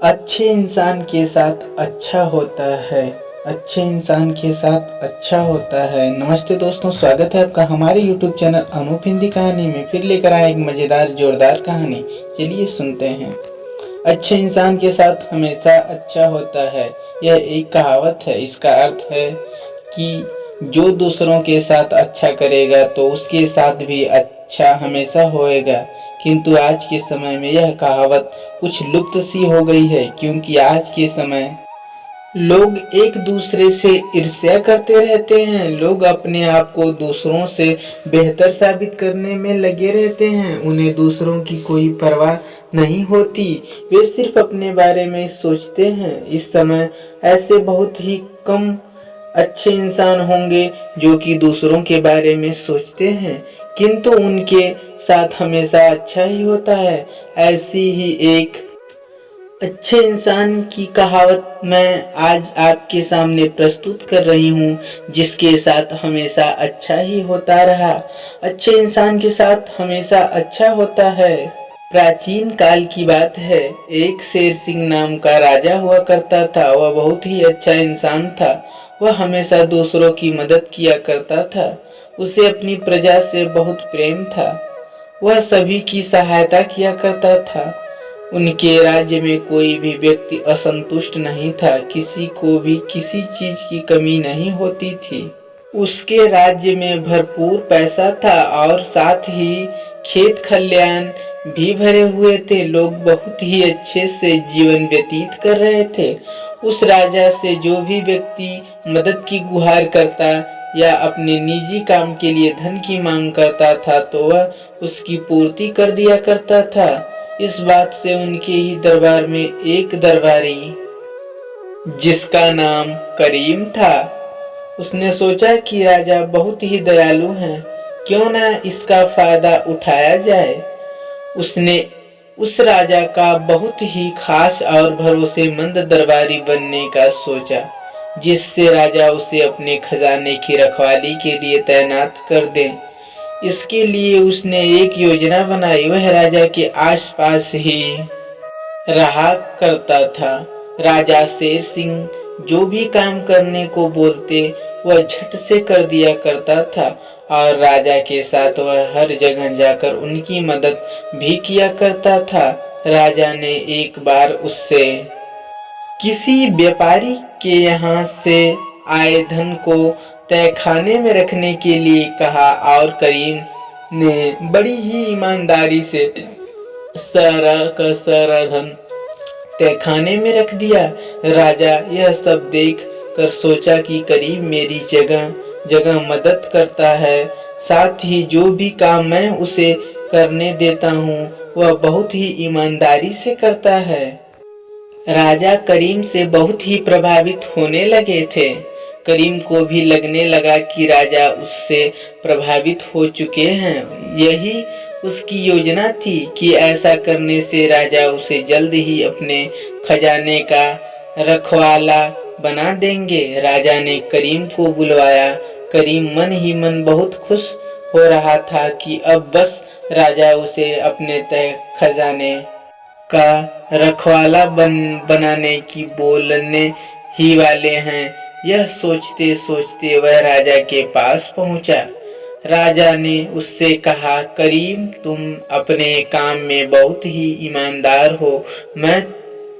अच्छे इंसान के साथ अच्छा होता है। अच्छे इंसान के साथ अच्छा होता है। नमस्ते दोस्तों, स्वागत है आपका हमारे YouTube चैनल अनूप हिंदी कहानी में। फिर लेकर आए एक मज़ेदार जोरदार कहानी। चलिए सुनते हैं। अच्छे इंसान के साथ हमेशा अच्छा होता है। यह एक कहावत है। इसका अर्थ है कि जो दूसरों के साथ अच्छा करेगा तो उसके साथ भी अच्छा हमेशा होएगा। किंतु आज के समय में यह कहावत कुछ लुप्त सी हो गई है, क्योंकि आज के समय लोग एक दूसरे से ईर्ष्या करते रहते हैं। लोग अपने आप को दूसरों से बेहतर साबित करने में लगे रहते हैं। उन्हें दूसरों की कोई परवाह नहीं होती। वे सिर्फ अपने बारे में सोचते हैं। इस समय ऐसे बहुत ही कम अच्छे इंसान होंगे जो कि दूसरों के बारे में सोचते हैं, किंतु उनके साथ हमेशा अच्छा ही होता है। ऐसी ही एक अच्छे इंसान की कहावत मैं आज आपके सामने प्रस्तुत कर रही हूँ, जिसके साथ हमेशा अच्छा ही होता रहा। अच्छे इंसान के साथ हमेशा अच्छा होता है। प्राचीन काल की बात है। एक शेर सिंह नाम का राजा हुआ करता था। वह बहुत ही अच्छा इंसान था। वह हमेशा दूसरों की मदद किया करता था। उसे अपनी प्रजा से बहुत प्रेम था। वह सभी की सहायता किया करता था। उनके राज्य में कोई भी व्यक्ति असंतुष्ट नहीं था। किसी को भी किसी चीज की कमी नहीं होती थी। उसके राज्य में भरपूर पैसा था और साथ ही खेत खलियान भी भरे हुए थे। लोग बहुत ही अच्छे से जीवन व्यतीत कर रहे थे। उस राजा से जो भी व्यक्ति मदद की गुहार करता या अपने निजी काम के लिए धन की मांग करता था, तो वह उसकी पूर्ति कर दिया करता था। इस बात से उनके ही दरबार में एक दरबारी, जिसका नाम करीम था, उसने सोचा कि राजा बहुत ही दयालु है, क्यों ना इसका फायदा उठाया जाए। उसने उस राजा का बहुत ही खास और भरोसेमंद दरबारी बनने का सोचा, जिससे राजा उसे अपने खजाने की रखवाली के लिए तैनात कर दे। इसके लिए उसने एक योजना बनाई। वह राजा के आसपास ही रहा करता था। राजा शेर सिंह जो भी काम करने को बोलते वह झट से कर दिया करता था, और राजा के साथ वह हर जगह जाकर उनकी मदद भी किया करता था। राजा ने एक बार उससे किसी व्यापारी के यहाँ से आए धन को तहखाने में रखने के लिए कहा, और करीम ने बड़ी ही ईमानदारी से सारा का सारा धन तहखाने में रख दिया। राजा यह सब देख कर सोचा कि करीम मेरी जगह जगह मदद करता है, साथ ही जो भी काम मैं उसे करने देता हूँ वह बहुत ही ईमानदारी से करता है। राजा करीम से बहुत ही प्रभावित होने लगे थे। करीम को भी लगने लगा कि राजा उससे प्रभावित हो चुके हैं। यही उसकी योजना थी कि ऐसा करने से राजा उसे जल्द ही अपने खजाने का रखवाला बना देंगे। राजा ने करीम को बुलवाया। करीम मन ही मन बहुत खुश हो रहा था कि अब बस राजा उसे अपने तय खजाने का रखवाला बनाने की बोलने ही वाले हैं। यह सोचते सोचते वह राजा के पास पहुंचा। राजा ने उससे कहा, करीम तुम अपने काम में बहुत ही ईमानदार हो। मैं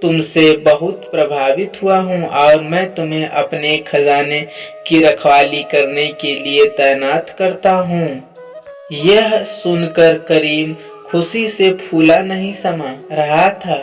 तुमसे बहुत प्रभावित हुआ हूँ और मैं तुम्हें अपने खजाने की रखवाली करने के लिए तैनात करता हूँ। यह सुनकर करीम खुशी से फूला नहीं समा रहा था।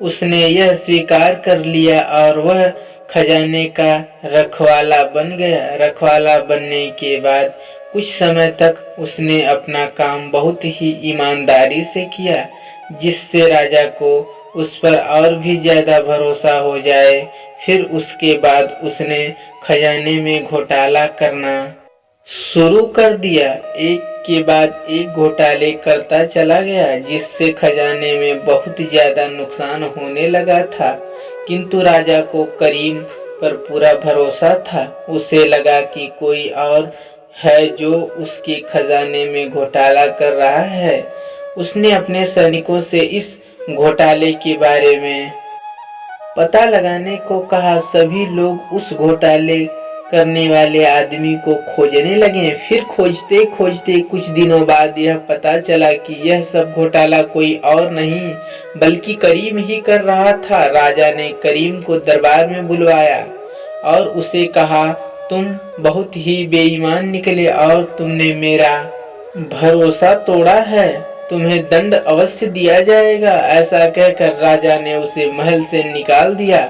उसने यह स्वीकार कर लिया और वह खजाने का रखवाला बन गया। रखवाला बनने के बाद कुछ समय तक उसने अपना काम बहुत ही ईमानदारी से किया, जिससे राजा को उस पर और भी ज्यादा भरोसा हो जाए। फिर उसके बाद उसने खजाने में घोटाला करना शुरू कर दिया। एक के बाद एक घोटाले करता चला गया, जिससे खजाने में बहुत ज्यादा नुकसान होने लगा था। किंतु राजा को करीम पर पूरा भरोसा था। उसे लगा कि कोई और है जो उसके खजाने में घोटाला कर रहा है। उसने अपने सैनिकों से इस घोटाले के बारे में पता लगाने को कहा। सभी लोग उस घोटाले करने वाले आदमी को खोजने लगे। फिर खोजते खोजते कुछ दिनों बाद यह पता चला कि यह सब घोटाला कोई और नहीं बल्कि करीम ही कर रहा था। राजा ने करीम को दरबार में बुलवाया और उसे कहा, तुम बहुत ही बेईमान निकले और तुमने मेरा भरोसा तोड़ा है। तुम्हें दंड अवश्य दिया जाएगा। ऐसा कहकर राजा ने उसे महल से निकाल दिया।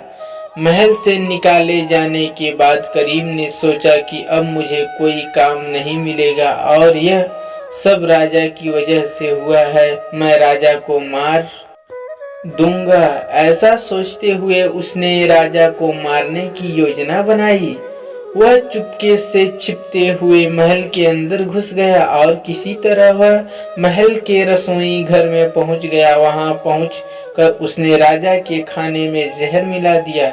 महल से निकाले जाने के बाद करीम ने सोचा कि अब मुझे कोई काम नहीं मिलेगा और यह सब राजा की वजह से हुआ है। मैं राजा को मार दूंगा। ऐसा सोचते हुए उसने राजा को मारने की योजना बनाई। वह चुपके से छिपते हुए महल के अंदर घुस गया और किसी तरह वह महल के रसोई घर में पहुंच गया। वहां पहुंचकर उसने राजा के खाने में जहर मिला दिया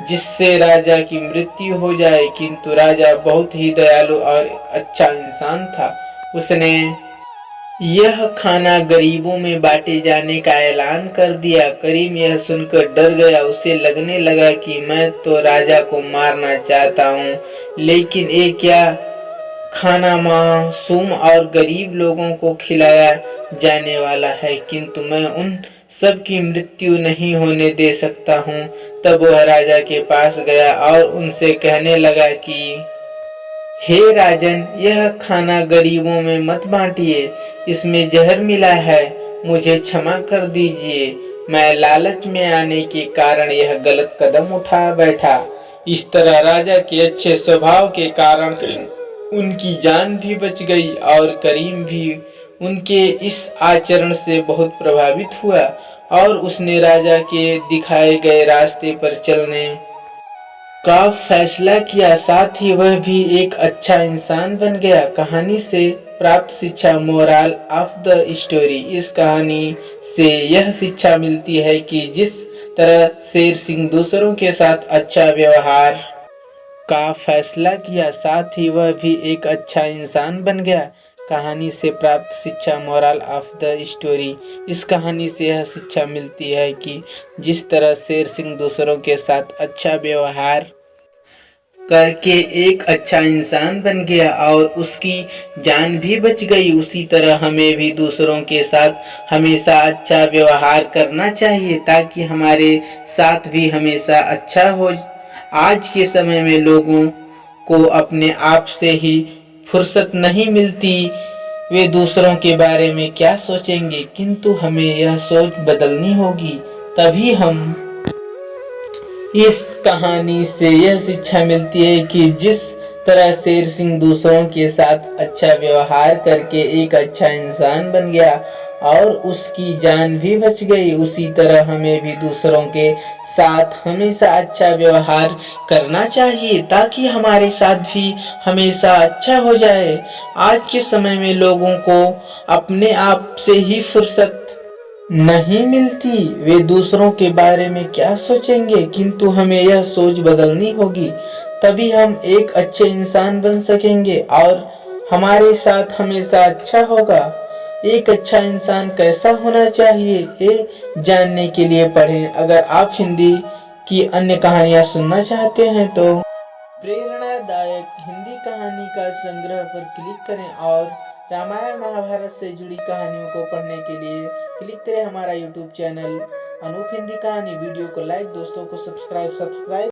जिससे राजा की मृत्यु हो जाए। किंतु राजा बहुत ही दयालु और अच्छा इंसान था। उसने यह खाना गरीबों में बांटे जाने का ऐलान कर दिया। करीम यह सुनकर डर गया। उसे लगने लगा कि मैं तो राजा को मारना चाहता हूँ, लेकिन ये क्या खाना मासूम और गरीब लोगों को खिलाया जाने वाला है, किंतु मैं उन सब की मृत्यु नहीं होने दे सकता हूँ। तब वह राजा के पास गया और उनसे कहने लगा कि हे राजन, यह खाना गरीबों में मत बांटिए, इसमें जहर मिला है। मुझे क्षमा कर दीजिए। मैं लालच में आने के कारण यह गलत कदम उठा बैठा। इस तरह राजा के अच्छे स्वभाव के कारण उनकी जान भी बच गई और करीम भी उनके इस आचरण से बहुत प्रभावित हुआ और उसने राजा के दिखाए गए रास्ते पर चलने का फैसला किया। साथ ही वह भी एक अच्छा इंसान बन गया। कहानी से प्राप्त शिक्षा, मोरल ऑफ द स्टोरी। इस कहानी से यह शिक्षा मिलती है कि जिस तरह शेर सिंह दूसरों के साथ अच्छा व्यवहार का फैसला किया, साथ ही वह भी एक अच्छा इंसान बन गया। कहानी से प्राप्त शिक्षा, मोरल ऑफ द स्टोरी। इस कहानी से यह शिक्षा मिलती है कि जिस तरह शेर सिंह दूसरों के साथ अच्छा व्यवहार करके एक अच्छा इंसान बन गया और उसकी जान भी बच गई, उसी तरह हमें भी दूसरों के साथ हमेशा अच्छा व्यवहार करना चाहिए ताकि हमारे साथ भी हमेशा अच्छा हो। आज के समय में लोगों को अपने आप से ही फुर्सत नहीं मिलती। वे दूसरों के बारे में क्या सोचेंगे, किंतु हमें यह सोच बदलनी होगी। तभी हम इस कहानी से यह शिक्षा मिलती है कि जिस तरह शेर सिंह दूसरों के साथ अच्छा व्यवहार करके एक अच्छा इंसान बन गया और उसकी जान भी बच गई, उसी तरह हमें भी दूसरों के साथ हमेशा अच्छा व्यवहार करना चाहिए ताकि हमारे साथ भी हमेशा अच्छा हो जाए। आज के समय में लोगों को अपने आप से ही फुर्सत नहीं मिलती। वे दूसरों के बारे में क्या सोचेंगे, किंतु हमें यह सोच बदलनी होगी। तभी हम एक अच्छे इंसान बन सकेंगे और हमारे साथ हमेशा अच्छा होगा। एक अच्छा इंसान कैसा होना चाहिए ये जानने के लिए पढ़ें। अगर आप हिंदी की अन्य कहानियाँ सुनना चाहते हैं तो प्रेरणादायक हिंदी कहानी का संग्रह पर क्लिक करें और रामायण महाभारत से जुड़ी कहानियों को पढ़ने के लिए क्लिक करें हमारा यूट्यूब चैनल अनूप हिंदी कहानी। वीडियो को लाइक, दोस्तों को सब्सक्राइब